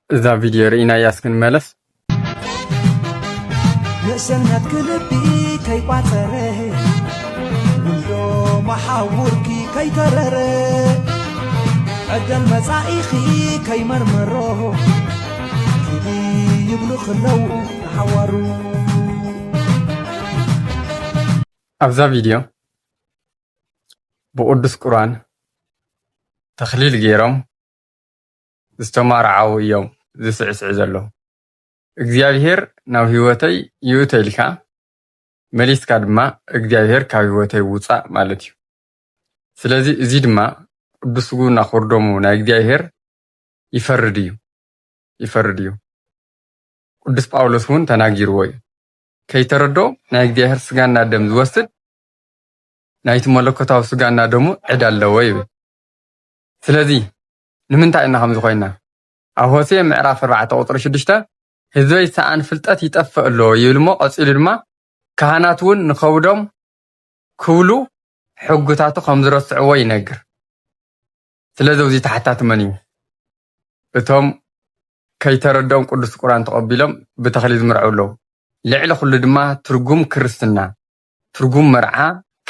እዛ ቪድዮ ርኢና ያስክን መለስ ንእስነት ክልቢ ከይቋፀረ ውሎ መሓውርኪ ከይተረረ ዕደል መጻኢኺ ከይመርመሮ ክዲ ይብሉ ክለው ተሓዋሩ ኣብዛ ቪድዮ ብቅዱስ ቁርኣን ተኽሊል ገይሮም ዝተማርዓው እዮም ዝስዕስዕ ዘለዉ እግዚአብሔር ናብ ህይወተይ ይእተ ኢልካ መሊስካ ድማ እግዚአብሔር ካብ ህይወተይ ውፃእ ማለት እዩ። ስለዚ እዚ ድማ ቅዱስ ጉና ክርዶሙ ናይ እግዚአብሔር ይፈርድ እዩ። ቅዱስ ጳውሎስ እውን ተናጊርዎ እዩ። ከይተረዶ ናይ እግዚአብሔር ስጋና ደም ዝወስድ ናይቲ መለኮታዊ ስጋና ደሙ ዕዳ ኣለዎ ይብል። ስለዚ ንምንታይ ኢና ከምዚ ኮይና? ኣብ ሆሴዕ ምዕራፍ 4 ቁጥሪ 6 ህዝበይ ሰኣን ፍልጠት ይጠፍእ ኣሎ ይብል እሞ ቀፂሉ ድማ ካህናት እውን ንኸውዶም ክብሉ ሕጉታቱ ከም ዝረስዕዎ ይነግር። ስለዚ እዚ ተሓታቲ መን እዩ? እቶም ከይተረዶም ቅዱስ ቁርኣን ተቐቢሎም ብተኽሊል ዝምርዑ ኣለዉ። ልዕሊ ኩሉ ድማ ትርጉም ክርስትና ትርጉም መርዓ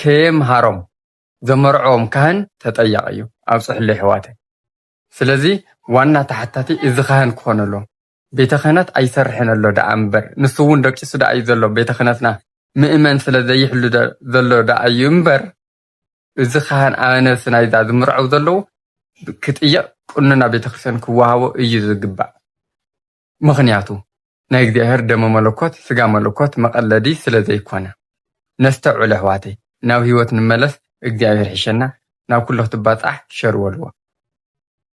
ከየምሃሮም ዘመርዖም ካህን ተጠያቂ እዩ ኣብ ፅሕሊ ሕዋተይ። ስለዚ ዋና ተሓታቲ እዚ ካህን ክኾን ኣሎ። ቤተ ክህነት ኣይሰርሕን ኣሎ ደኣ እምበር ንሱ እውን ደቂሱ ደኣ እዩ ዘሎ። ቤተ ክህነትና ምእመን ስለ ዘይሕሉ ዘሎ ደኣ እዩ እምበር እዚ ካህን ኣነስ ናይዛ ዝምርዐው ዘለዉ ክጥየቕ ቁንና ቤተ ክርስቲያን ክወሃቦ እዩ ዝግባእ። ምክንያቱ ናይ እግዚአብሔር ደመ መለኮት ስጋ መለኮት መቐለዲ ስለ ዘይኮነ። ነስተውዕል ኣሕዋተይ ናብ ህይወት ንመለስ። እግዚአብሔር ሕሸና ናብ ኩሉ ክትባፃሕ ሸር ወልዎ